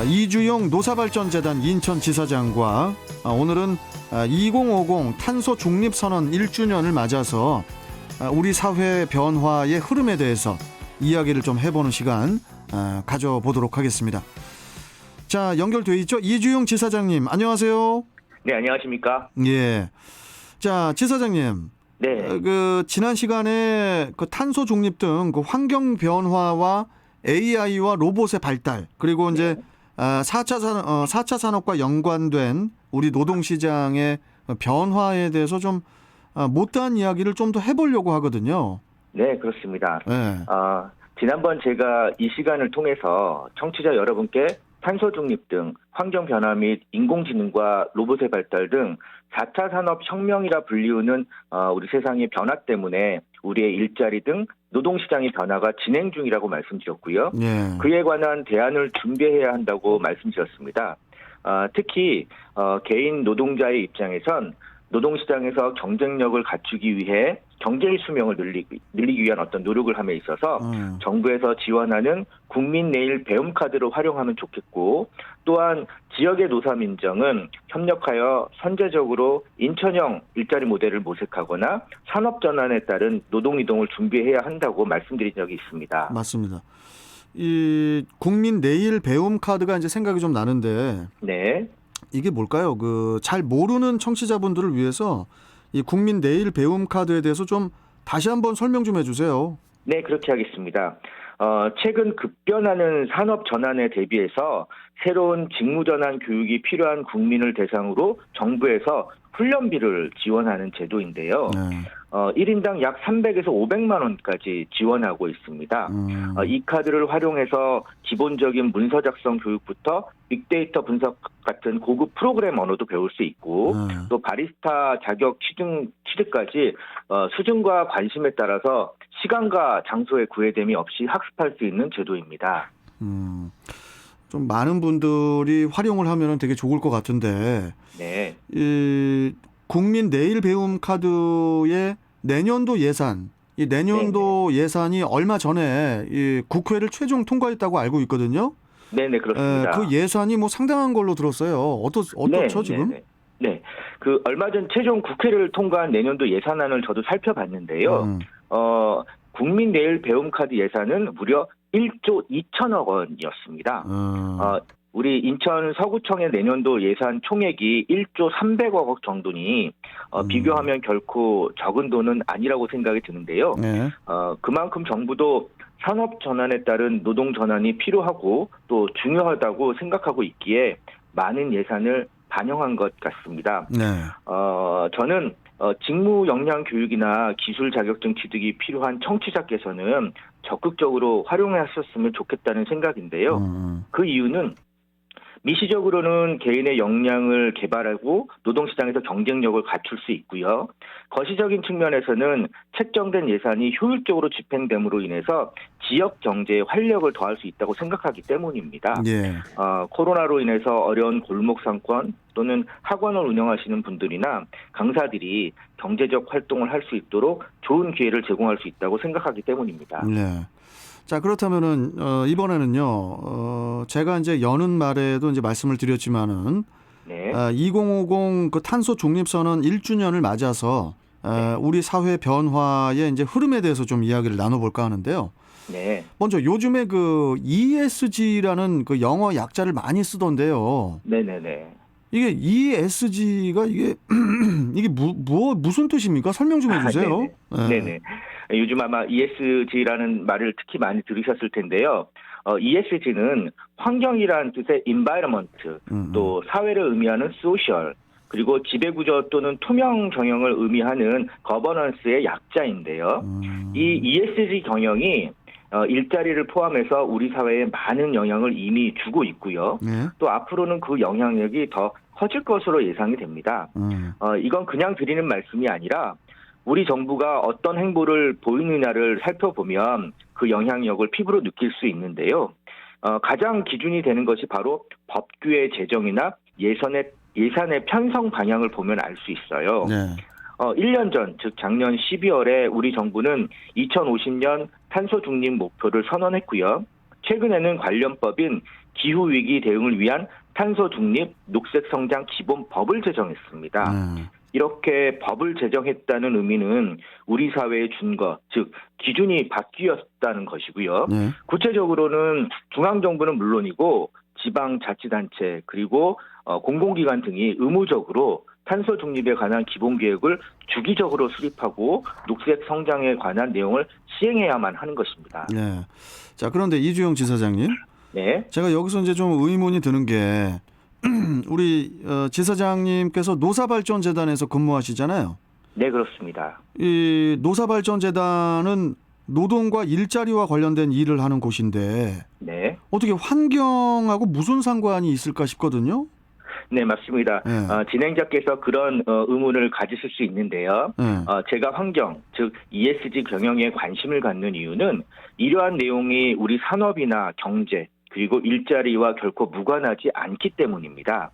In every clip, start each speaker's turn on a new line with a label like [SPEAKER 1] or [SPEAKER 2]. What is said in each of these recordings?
[SPEAKER 1] 이주용 노사발전재단 인천지사장과 오늘은 2050 탄소 중립선언 1주년을 맞아서 우리 사회 변화의 흐름에 대해서 이야기를 좀 해보는 시간 가져보도록 하겠습니다. 자, 연결돼 있죠? 이주용 지사장님, 안녕하세요.
[SPEAKER 2] 네, 안녕하십니까?
[SPEAKER 1] 예. 자, 지사장님.
[SPEAKER 2] 네.
[SPEAKER 1] 지난 시간에 그 탄소 중립 등 그 환경 변화와 AI와 로봇의 발달, 그리고 이제 4차 산업과 연관된 우리 노동시장의 변화에 대해서 좀 못다한 이야기를 좀 더 해보려고 하거든요.
[SPEAKER 2] 네, 그렇습니다.
[SPEAKER 1] 네.
[SPEAKER 2] 지난번 제가 이 시간을 통해서 청취자 여러분께 탄소 중립 등 환경 변화 및 인공지능과 로봇의 발달 등 4차 산업 혁명이라 불리우는 우리 세상의 변화 때문에 우리의 일자리 등 노동시장의 변화가 진행 중이라고 말씀드렸고요.
[SPEAKER 1] 네.
[SPEAKER 2] 그에 관한 대안을 준비해야 한다고 말씀드렸습니다. 특히 개인 노동자의 입장에선 노동시장에서 경쟁력을 갖추기 위해 경제의 수명을 늘리기 위한 어떤 노력을 함에 있어서 정부에서 지원하는 국민 내일 배움 카드를 활용하면 좋겠고, 또한 지역의 노사민정은 협력하여 선제적으로 인천형 일자리 모델을 모색하거나 산업 전환에 따른 노동 이동을 준비해야 한다고 말씀드린 적이 있습니다.
[SPEAKER 1] 맞습니다. 이 국민 내일 배움 카드가 이제 생각이 좀 나는데,
[SPEAKER 2] 네.
[SPEAKER 1] 이게 뭘까요? 잘 모르는 청취자분들을 위해서 이 국민 내일 배움 카드에 대해서 좀 다시 한번 설명 좀 해주세요.
[SPEAKER 2] 네, 그렇게 하겠습니다. 최근 급변하는 산업 전환에 대비해서 새로운 직무 전환 교육이 필요한 국민을 대상으로 정부에서 훈련비를 지원하는 제도인데요.
[SPEAKER 1] 네.
[SPEAKER 2] 1인당 약 300에서 500만 원까지 지원하고 있습니다. 이 카드를 활용해서 기본적인 문서 작성 교육부터 빅데이터 분석 같은 고급 프로그램 언어도 배울 수 있고, 또 바리스타 자격 취득까지 수준과 관심에 따라서 시간과 장소의 구애됨이 없이 학습할 수 있는 제도입니다.
[SPEAKER 1] 좀 많은 분들이 활용을 하면 되게 좋을 것 같은데,
[SPEAKER 2] 네.
[SPEAKER 1] 이 국민 내일 배움 카드의 내년도 예산, 이 내년도 예산이 얼마 전에 이 국회를 최종 통과했다고 알고 있거든요.
[SPEAKER 2] 네네, 그렇습니다.
[SPEAKER 1] 그 예산이 뭐 상당한 걸로 들었어요. 어떻죠 지금?
[SPEAKER 2] 네. 얼마 전 최종 국회를 통과한 내년도 예산안을 저도 살펴봤는데요. 국민 내일 배움 카드 예산은 무려 1조 2천억 원이었습니다. 우리 인천 서구청의 내년도 예산 총액이 1조 300억 원 정도니 비교하면 결코 적은 돈은 아니라고 생각이 드는데요.
[SPEAKER 1] 네.
[SPEAKER 2] 그만큼 정부도 산업 전환에 따른 노동 전환이 필요하고 또 중요하다고 생각하고 있기에 많은 예산을 반영한 것 같습니다.
[SPEAKER 1] 네.
[SPEAKER 2] 저는 직무 역량 교육이나 기술 자격증 취득이 필요한 청취자께서는 적극적으로 활용하셨으면 좋겠다는 생각인데요. 그 이유는 미시적으로는 개인의 역량을 개발하고 노동시장에서 경쟁력을 갖출 수 있고요. 거시적인 측면에서는 책정된 예산이 효율적으로 집행됨으로 인해서 지역 경제에 활력을 더할 수 있다고 생각하기 때문입니다.
[SPEAKER 1] 예.
[SPEAKER 2] 코로나로 인해서 어려운 골목 상권 또는 학원을 운영하시는 분들이나 강사들이 경제적 활동을 할 수 있도록 좋은 기회를 제공할 수 있다고 생각하기 때문입니다.
[SPEAKER 1] 네. 자, 그렇다면은 이번에는요. 제가 이제 여는 말에도 이제 말씀을 드렸지만은,
[SPEAKER 2] 네.
[SPEAKER 1] 2050 그 탄소 중립 선언 1주년을 맞아서 우리 사회 변화의 이제 흐름에 대해서 좀 이야기를 나눠볼까 하는데요.
[SPEAKER 2] 네.
[SPEAKER 1] 먼저 요즘에 그 ESG라는 그 영어 약자를 많이 쓰던데요.
[SPEAKER 2] 네네네.
[SPEAKER 1] 이게 ESG가 이게 무슨 뜻입니까? 설명 좀 해주세요.
[SPEAKER 2] 네네. 요즘 아마 ESG라는 말을 특히 많이 들으셨을 텐데요. ESG는 환경이라는 뜻의 environment, 또 사회를 의미하는 social, 그리고 지배구조 또는 투명 경영을 의미하는 governance의 약자인데요. 이 ESG 경영이 일자리를 포함해서 우리 사회에 많은 영향을 이미 주고 있고요.
[SPEAKER 1] 네.
[SPEAKER 2] 또 앞으로는 그 영향력이 더 커질 것으로 예상이 됩니다. 이건 그냥 드리는 말씀이 아니라 우리 정부가 어떤 행보를 보이느냐를 살펴보면 그 영향력을 피부로 느낄 수 있는데요. 가장 기준이 되는 것이 바로 법규의 제정이나 예산의 편성 방향을 보면 알 수 있어요.
[SPEAKER 1] 네.
[SPEAKER 2] 1년 전, 즉 작년 12월에 우리 정부는 2050년 탄소 중립 목표를 선언했고요. 최근에는 관련법인 기후위기 대응을 위한 탄소 중립 녹색 성장 기본법을 제정했습니다. 이렇게 법을 제정했다는 의미는 우리 사회의 준거, 즉 기준이 바뀌었다는 것이고요.
[SPEAKER 1] 네.
[SPEAKER 2] 구체적으로는 중앙정부는 물론이고 지방자치단체 그리고 공공기관 등이 의무적으로 탄소 중립에 관한 기본계획을 주기적으로 수립하고 녹색 성장에 관한 내용을 시행해야만 하는 것입니다.
[SPEAKER 1] 네. 자, 그런데 이주영 지사장님,
[SPEAKER 2] 네.
[SPEAKER 1] 제가 여기서 이제 좀 의문이 드는 게 우리 지사장님께서 노사발전재단에서 근무하시잖아요.
[SPEAKER 2] 네, 그렇습니다.
[SPEAKER 1] 이 노사발전재단은 노동과 일자리와 관련된 일을 하는 곳인데
[SPEAKER 2] 네.
[SPEAKER 1] 어떻게 환경하고 무슨 상관이 있을까 싶거든요.
[SPEAKER 2] 네, 맞습니다.
[SPEAKER 1] 네.
[SPEAKER 2] 진행자께서 그런 의문을 가지실 수 있는데요.
[SPEAKER 1] 네.
[SPEAKER 2] 제가 환경, 즉 ESG 경영에 관심을 갖는 이유는 이러한 내용이 우리 산업이나 경제, 그리고 일자리와 결코 무관하지 않기 때문입니다.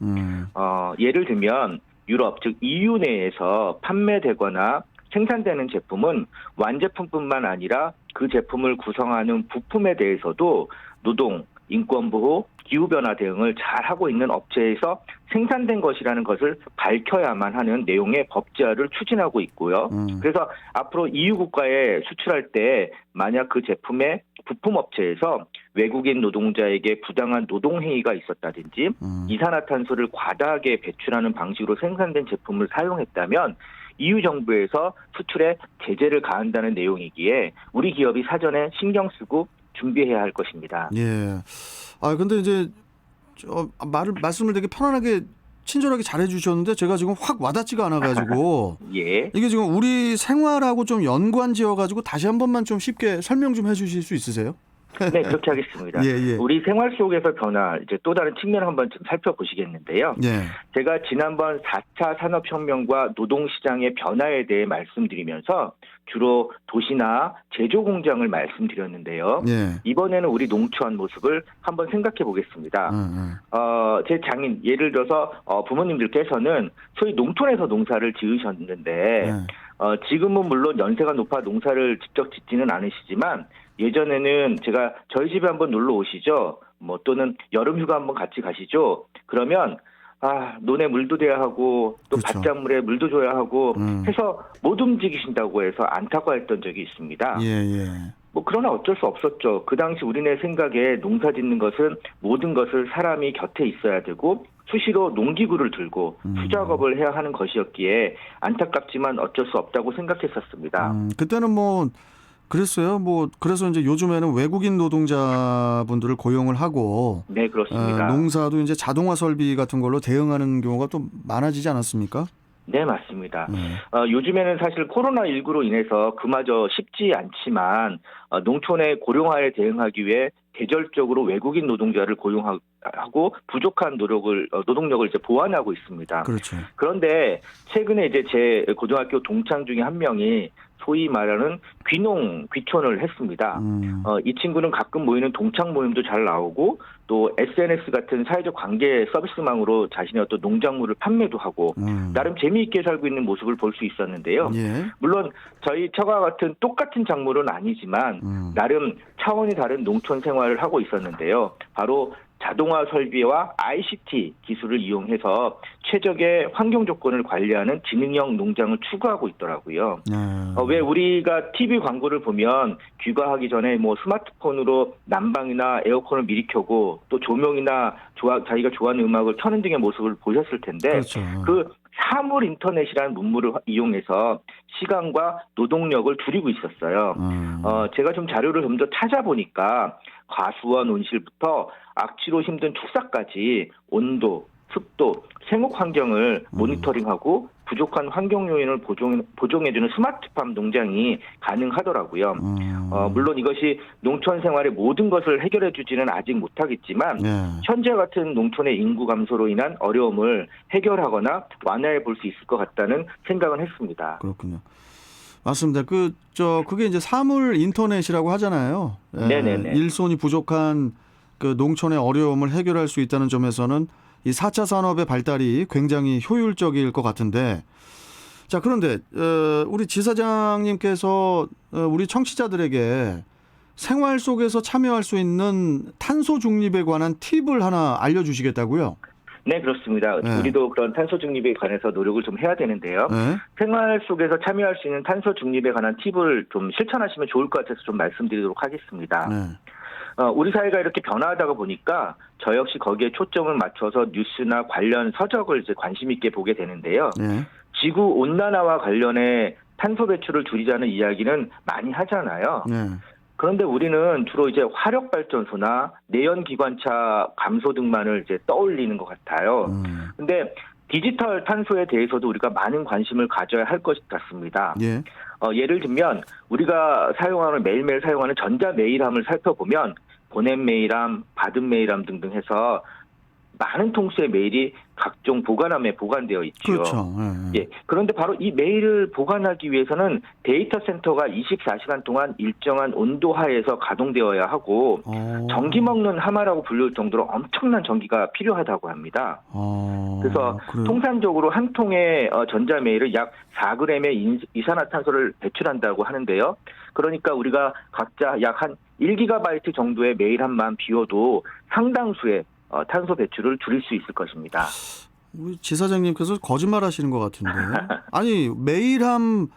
[SPEAKER 2] 예를 들면 유럽, 즉 EU 내에서 판매되거나 생산되는 제품은 완제품뿐만 아니라 그 제품을 구성하는 부품에 대해서도 노동, 인권보호, 기후변화 대응을 잘하고 있는 업체에서 생산된 것이라는 것을 밝혀야만 하는 내용의 법제화를 추진하고 있고요. 그래서 앞으로 EU 국가에 수출할 때 만약 그 제품의 부품 업체에서 외국인 노동자에게 부당한 노동행위가 있었다든지 이산화탄소를 과다하게 배출하는 방식으로 생산된 제품을 사용했다면 EU 정부에서 수출에 제재를 가한다는 내용이기에 우리 기업이 사전에 신경 쓰고 준비해야 할 것입니다.
[SPEAKER 1] 예. 아, 근데 이제 말씀을 되게 편안하게 친절하게 잘해 주셨는데 제가 지금 확 와닿지가 않아 가지고
[SPEAKER 2] 예.
[SPEAKER 1] 이게 지금 우리 생활하고 좀 연관지어 가지고 다시 한 번만 좀 쉽게 설명 좀 해 주실 수 있으세요?
[SPEAKER 2] 네, 그렇게 하겠습니다.
[SPEAKER 1] 예.
[SPEAKER 2] 우리 생활 속에서 변화, 이제 또 다른 측면을 한번 좀 살펴보시겠는데요.
[SPEAKER 1] 예.
[SPEAKER 2] 제가 지난번 4차 산업혁명과 노동시장의 변화에 대해 말씀드리면서 주로 도시나 제조공장을 말씀드렸는데요.
[SPEAKER 1] 예.
[SPEAKER 2] 이번에는 우리 농촌 모습을 한번 생각해 보겠습니다. 제 장인, 예를 들어서 부모님들께서는 소위 농촌에서 농사를 지으셨는데 지금은 물론 연세가 높아 농사를 직접 짓지는 않으시지만 예전에는 제가 저희 집에 한번 놀러 오시죠. 또는 여름 휴가 한번 같이 가시죠. 그러면 논에 물도 대야 하고 또
[SPEAKER 1] 그렇죠.
[SPEAKER 2] 밭작물에 물도 줘야 하고 해서 못 움직이신다고 해서 안타까워했던 적이 있습니다.
[SPEAKER 1] 예.
[SPEAKER 2] 그러나 어쩔 수 없었죠. 그 당시 우리네 생각에 농사 짓는 것은 모든 것을 사람이 곁에 있어야 되고 수시로 농기구를 들고 수작업을 해야 하는 것이었기에 안타깝지만 어쩔 수 없다고 생각했었습니다.
[SPEAKER 1] 그때는 그랬어요. 그래서 이제 요즘에는 외국인 노동자분들을 고용을 하고
[SPEAKER 2] 네, 그렇습니다.
[SPEAKER 1] 농사도 이제 자동화 설비 같은 걸로 대응하는 경우가 좀 많아지지 않았습니까?
[SPEAKER 2] 네, 맞습니다. 요즘에는 사실 코로나19로 인해서 그마저 쉽지 않지만 농촌의 고령화에 대응하기 위해 계절적으로 외국인 노동자를 고용하고 부족한 노동력을 이제 보완하고 있습니다.
[SPEAKER 1] 그렇죠.
[SPEAKER 2] 그런데 최근에 이제 제 고등학교 동창 중에 한 명이 소위 말하는 귀촌을 했습니다. 이 친구는 가끔 모이는 동창 모임도 잘 나오고 또 SNS 같은 사회적 관계 서비스망으로 자신의 어떤 농작물을 판매도 하고 나름 재미있게 살고 있는 모습을 볼 수 있었는데요.
[SPEAKER 1] 예.
[SPEAKER 2] 물론 저희 처가 같은 똑같은 작물은 아니지만 나름 차원이 다른 농촌 생활을 하고 있었는데요. 바로 자동화 설비와 ICT 기술을 이용해서 최적의 환경 조건을 관리하는 지능형 농장을 추구하고 있더라고요. 왜 우리가 TV 광고를 보면 귀가하기 전에 스마트폰으로 난방이나 에어컨을 미리 켜고 또 조명이나 자기가 좋아하는 음악을 켜는 등의 모습을 보셨을 텐데
[SPEAKER 1] 그렇죠.
[SPEAKER 2] 그 사물 인터넷이라는 문물을 이용해서 시간과 노동력을 줄이고 있었어요. 제가 좀 자료를 좀 더 찾아보니까 과수원 온실부터 악취로 힘든 축사까지 온도, 습도, 생육 환경을 모니터링하고 부족한 환경 요인을 보정해주는 스마트팜 농장이 가능하더라고요. 물론 이것이 농촌 생활의 모든 것을 해결해주지는 아직 못하겠지만 현재 같은 농촌의 인구 감소로 인한 어려움을 해결하거나 완화해 볼 수 있을 것 같다는 생각은 했습니다.
[SPEAKER 1] 그렇군요. 맞습니다. 그게 이제 사물 인터넷이라고 하잖아요.
[SPEAKER 2] 네네네.
[SPEAKER 1] 일손이 부족한 그 농촌의 어려움을 해결할 수 있다는 점에서는 이 4차 산업의 발달이 굉장히 효율적일 것 같은데, 자, 그런데 우리 지사장님께서 우리 청취자들에게 생활 속에서 참여할 수 있는 탄소 중립에 관한 팁을 하나 알려주시겠다고요?
[SPEAKER 2] 네, 그렇습니다.
[SPEAKER 1] 네.
[SPEAKER 2] 우리도 그런 탄소 중립에 관해서 노력을 좀 해야 되는데요.
[SPEAKER 1] 네.
[SPEAKER 2] 생활 속에서 참여할 수 있는 탄소 중립에 관한 팁을 좀 실천하시면 좋을 것 같아서 좀 말씀드리도록 하겠습니다.
[SPEAKER 1] 네.
[SPEAKER 2] 우리 사회가 이렇게 변화하다가 보니까 저 역시 거기에 초점을 맞춰서 뉴스나 관련 서적을 이제 관심 있게 보게 되는데요.
[SPEAKER 1] 네.
[SPEAKER 2] 지구 온난화와 관련해 탄소 배출을 줄이자는 이야기는 많이 하잖아요.
[SPEAKER 1] 네.
[SPEAKER 2] 그런데 우리는 주로 이제 화력 발전소나 내연 기관차 감소 등만을 이제 떠올리는 것 같아요. 근데 디지털 탄소에 대해서도 우리가 많은 관심을 가져야 할 것 같습니다.
[SPEAKER 1] 예.
[SPEAKER 2] 예를 들면 우리가 사용하는 매일매일 사용하는 전자 메일함을 살펴보면 보낸 메일함, 받은 메일함 등등 해서 많은 통수의 메일이 각종 보관함에 보관되어 있죠.
[SPEAKER 1] 그렇죠.
[SPEAKER 2] 예. 그런데 바로 이 메일을 보관하기 위해서는 데이터 센터가 24시간 동안 일정한 온도 하에서 가동되어야 하고 전기 먹는 하마라고 불릴 정도로 엄청난 전기가 필요하다고 합니다. 그래서
[SPEAKER 1] 그래요?
[SPEAKER 2] 통상적으로 한 통의 전자 메일을 약 4g의 이산화탄소를 배출한다고 하는데요. 그러니까 우리가 각자 약 한 1GB 정도의 메일함만 비워도 상당수의 탄소 배출을 줄일 수 있을 것입니다.
[SPEAKER 1] 우리 지사장님께서 거짓말 하시는 것 같은데. 아니, 메일함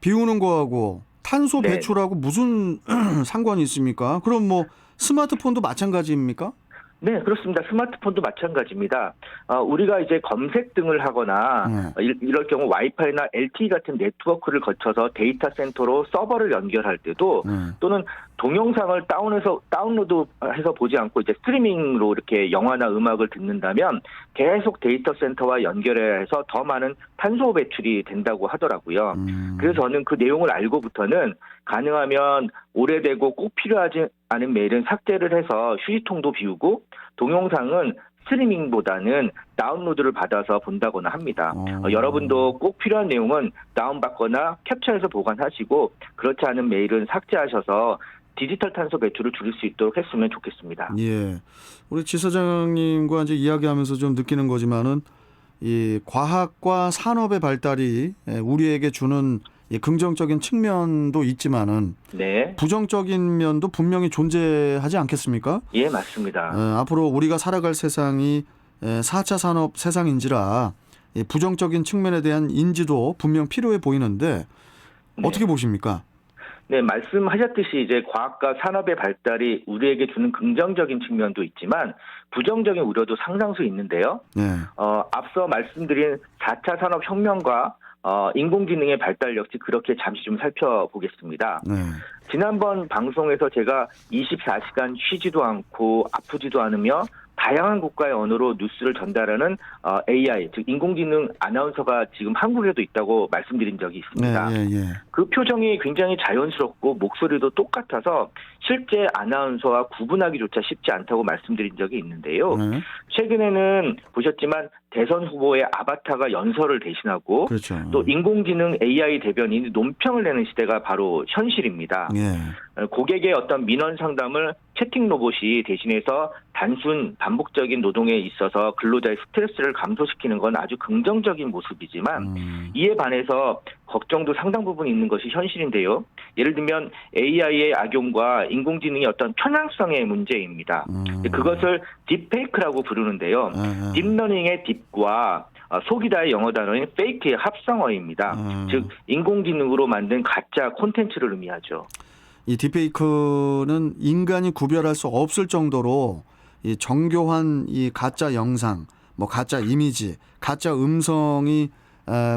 [SPEAKER 1] 비우는 거하고 탄소
[SPEAKER 2] 네.
[SPEAKER 1] 배출하고 무슨 상관이 있습니까? 그럼 뭐 스마트폰도 마찬가지입니까?
[SPEAKER 2] 네, 그렇습니다. 스마트폰도 마찬가지입니다. 우리가 이제 검색 등을 하거나 이럴 경우 와이파이나 LTE 같은 네트워크를 거쳐서 데이터 센터로 서버를 연결할 때도 또는 동영상을 다운로드해서 보지 않고 이제 스트리밍으로 이렇게 영화나 음악을 듣는다면 계속 데이터 센터와 연결해야 해서 더 많은 탄소 배출이 된다고 하더라고요. 그래서 저는 그 내용을 알고부터는 가능하면 오래되고 꼭 필요하지 않은 메일은 삭제를 해서 휴지통도 비우고 동영상은 스트리밍보다는 다운로드를 받아서 본다거나 합니다. 여러분도 꼭 필요한 내용은 다운받거나 캡처해서 보관하시고 그렇지 않은 메일은 삭제하셔서 디지털 탄소 배출을 줄일 수 있도록 했으면 좋겠습니다.
[SPEAKER 1] 예, 우리 지사장님과 이제 이야기하면서 좀 느끼는 거지만은 이 과학과 산업의 발달이 우리에게 주는 긍정적인 측면도 있지만은
[SPEAKER 2] 네.
[SPEAKER 1] 부정적인 면도 분명히 존재하지 않겠습니까?
[SPEAKER 2] 예, 맞습니다.
[SPEAKER 1] 앞으로 우리가 살아갈 세상이 4차 산업 세상인지라 부정적인 측면에 대한 인지도 분명 필요해 보이는데 어떻게 보십니까?
[SPEAKER 2] 네, 말씀하셨듯이 이제 과학과 산업의 발달이 우리에게 주는 긍정적인 측면도 있지만 부정적인 우려도 상당수 있는데요.
[SPEAKER 1] 네.
[SPEAKER 2] 앞서 말씀드린 4차 산업혁명과 인공지능의 발달 역시 그렇게 잠시 좀 살펴보겠습니다.
[SPEAKER 1] 네.
[SPEAKER 2] 지난번 방송에서 제가 24시간 쉬지도 않고 아프지도 않으며 다양한 국가의 언어로 뉴스를 전달하는 AI, 즉 인공지능 아나운서가 지금 한국에도 있다고 말씀드린 적이 있습니다.
[SPEAKER 1] 예.
[SPEAKER 2] 그 표정이 굉장히 자연스럽고 목소리도 똑같아서 실제 아나운서와 구분하기조차 쉽지 않다고 말씀드린 적이 있는데요. 최근에는 보셨지만 대선 후보의 아바타가 연설을 대신하고
[SPEAKER 1] 그렇죠.
[SPEAKER 2] 또 인공지능 AI 대변인이 논평을 내는 시대가 바로 현실입니다.
[SPEAKER 1] 예.
[SPEAKER 2] 고객의 어떤 민원 상담을 채팅 로봇이 대신해서 단순 반복적인 노동에 있어서 근로자의 스트레스를 감소시키는 건 아주 긍정적인 모습이지만 이에 반해서 걱정도 상당 부분 있는 것이 현실인데요. 예를 들면 AI의 악용과 인공지능의 어떤 편향성의 문제입니다. 그것을 딥페이크라고 부르는데요. 딥러닝의 딥과 속이다의 영어 단어인 페이크의 합성어입니다. 즉 인공지능으로 만든 가짜 콘텐츠를 의미하죠.
[SPEAKER 1] 이 딥페이크는 인간이 구별할 수 없을 정도로 이 정교한 이 가짜 영상, 뭐 가짜 이미지, 가짜 음성이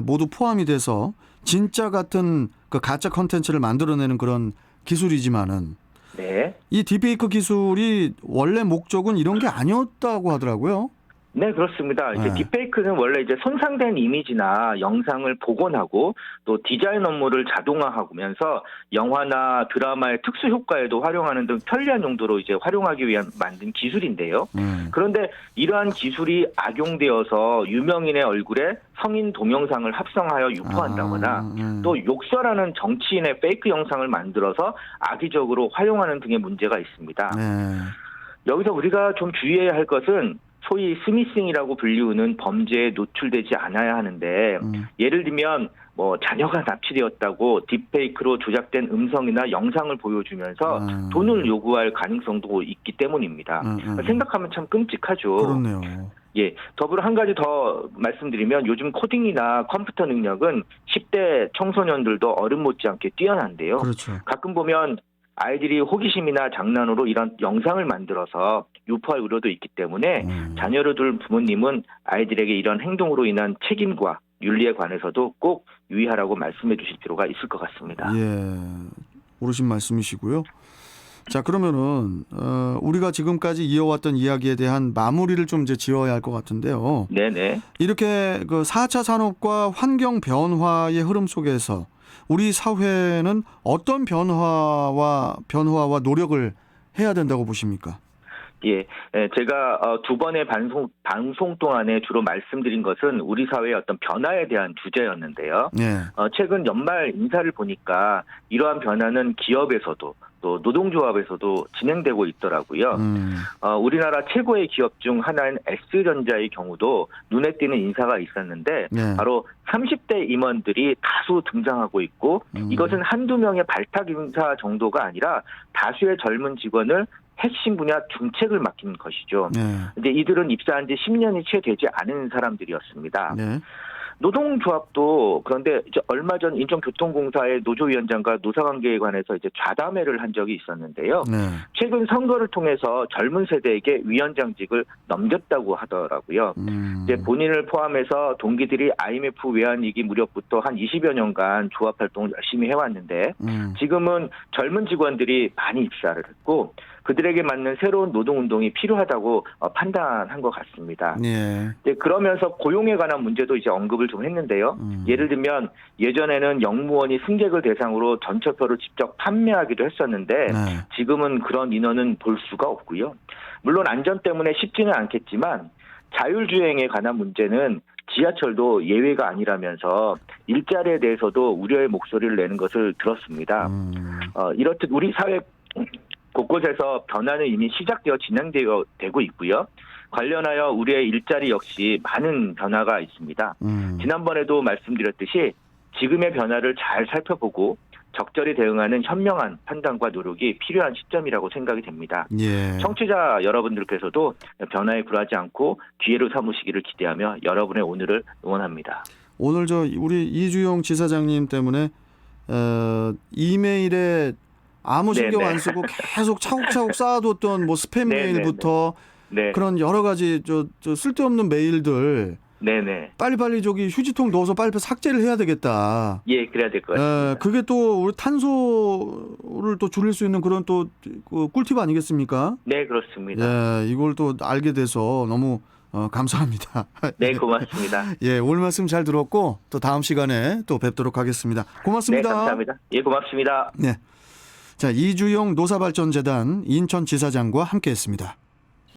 [SPEAKER 1] 모두 포함이 돼서 진짜 같은 그 가짜 컨텐츠를 만들어내는 그런 기술이지만은
[SPEAKER 2] 네.
[SPEAKER 1] 이 딥페이크 기술이 원래 목적은 이런 게 아니었다고 하더라고요.
[SPEAKER 2] 네, 그렇습니다. 이제 딥페이크는 원래 이제 손상된 이미지나 영상을 복원하고 또 디자인 업무를 자동화하면서 영화나 드라마의 특수 효과에도 활용하는 등 편리한 용도로 이제 활용하기 위한 만든 기술인데요. 그런데 이러한 기술이 악용되어서 유명인의 얼굴에 성인 동영상을 합성하여 유포한다거나 또 욕설하는 정치인의 페이크 영상을 만들어서 악의적으로 활용하는 등의 문제가 있습니다. 여기서 우리가 좀 주의해야 할 것은 소위 스미싱이라고 불리우는 범죄에 노출되지 않아야 하는데 예를 들면 뭐 자녀가 납치되었다고 딥페이크로 조작된 음성이나 영상을 보여주면서 돈을 요구할 가능성도 있기 때문입니다. 생각하면 참 끔찍하죠.
[SPEAKER 1] 그렇네요.
[SPEAKER 2] 예, 더불어 한 가지 더 말씀드리면 요즘 코딩이나 컴퓨터 능력은 10대 청소년들도 어른 못지않게 뛰어난데요.
[SPEAKER 1] 그렇죠.
[SPEAKER 2] 가끔 보면 아이들이 호기심이나 장난으로 이런 영상을 만들어서 유포할 우려도 있기 때문에 자녀를 둘 부모님은 아이들에게 이런 행동으로 인한 책임과 윤리에 관해서도 꼭 유의하라고 말씀해 주실 필요가 있을 것 같습니다.
[SPEAKER 1] 예, 옳으신 말씀이시고요. 자, 그러면은 우리가 지금까지 이어왔던 이야기에 대한 마무리를 좀 이제 지어야 할 것 같은데요.
[SPEAKER 2] 네네.
[SPEAKER 1] 이렇게 그 4차 산업과 환경 변화의 흐름 속에서 우리 사회는 어떤 변화와 노력을 해야 된다고 보십니까?
[SPEAKER 2] 예, 제가 두 번의 방송 동안에 주로 말씀드린 것은 우리 사회의 어떤 변화에 대한 주제였는데요.
[SPEAKER 1] 네.
[SPEAKER 2] 최근 연말 인사를 보니까 이러한 변화는 기업에서도 또 노동조합에서도 진행되고 있더라고요. 우리나라 최고의 기업 중 하나인 S전자의 경우도 눈에 띄는 인사가 있었는데
[SPEAKER 1] 네.
[SPEAKER 2] 바로 30대 임원들이 다수 등장하고 있고 이것은 한두 명의 발탁 인사 정도가 아니라 다수의 젊은 직원을 핵심 분야 중책을 맡긴 것이죠.
[SPEAKER 1] 네.
[SPEAKER 2] 근데 이들은 입사한 지 10년이 채 되지 않은 사람들이었습니다.
[SPEAKER 1] 네.
[SPEAKER 2] 노동조합도 그런데 이제 얼마 전 인천교통공사의 노조위원장과 노사관계에 관해서 이제 좌담회를 한 적이 있었는데요.
[SPEAKER 1] 네.
[SPEAKER 2] 최근 선거를 통해서 젊은 세대에게 위원장직을 넘겼다고 하더라고요. 이제 본인을 포함해서 동기들이 IMF 외환위기 무렵부터 한 20여 년간 조합 활동을 열심히 해왔는데 지금은 젊은 직원들이 많이 입사를 했고 그들에게 맞는 새로운 노동운동이 필요하다고 판단한 것 같습니다.
[SPEAKER 1] 네.
[SPEAKER 2] 그러면서 고용에 관한 문제도 이제 언급을 좀 했는데요. 예를 들면 예전에는 영무원이 승객을 대상으로 전철표를 직접 판매하기도 했었는데
[SPEAKER 1] 네.
[SPEAKER 2] 지금은 그런 인원은 볼 수가 없고요. 물론 안전 때문에 쉽지는 않겠지만 자율주행에 관한 문제는 지하철도 예외가 아니라면서 일자리에 대해서도 우려의 목소리를 내는 것을 들었습니다. 이렇듯 우리 사회 곳곳에서 변화는 이미 시작되어 진행되고 있고요. 관련하여 우리의 일자리 역시 많은 변화가 있습니다. 지난번에도 말씀드렸듯이 지금의 변화를 잘 살펴보고 적절히 대응하는 현명한 판단과 노력이 필요한 시점이라고 생각이 됩니다.
[SPEAKER 1] 예.
[SPEAKER 2] 청취자 여러분들께서도 변화에 굴하지 않고 기회로 삼으시기를 기대하며 여러분의 오늘을 응원합니다.
[SPEAKER 1] 오늘 우리 이주용 지사장님 때문에 이메일에 아무 신경 안 쓰고 계속 차곡차곡 쌓아뒀던 뭐 스팸 메일부터 그런 여러 가지 저 쓸데없는 메일들 빨리빨리 휴지통 넣어서 빨리 삭제를 해야 되겠다.
[SPEAKER 2] 예, 그래야 될 것 같습니다.
[SPEAKER 1] 그게 또 우리 탄소를 또 줄일 수 있는 그런 또 그 꿀팁 아니겠습니까?
[SPEAKER 2] 네, 그렇습니다.
[SPEAKER 1] 예, 이걸 또 알게 돼서 너무 감사합니다.
[SPEAKER 2] 네, 고맙습니다.
[SPEAKER 1] 예, 오늘 말씀 잘 들었고 또 다음 시간에 또 뵙도록 하겠습니다. 고맙습니다.
[SPEAKER 2] 네, 감사합니다. 예, 고맙습니다.
[SPEAKER 1] 네. 자, 이주용 노사발전재단 인천지사장과 함께했습니다.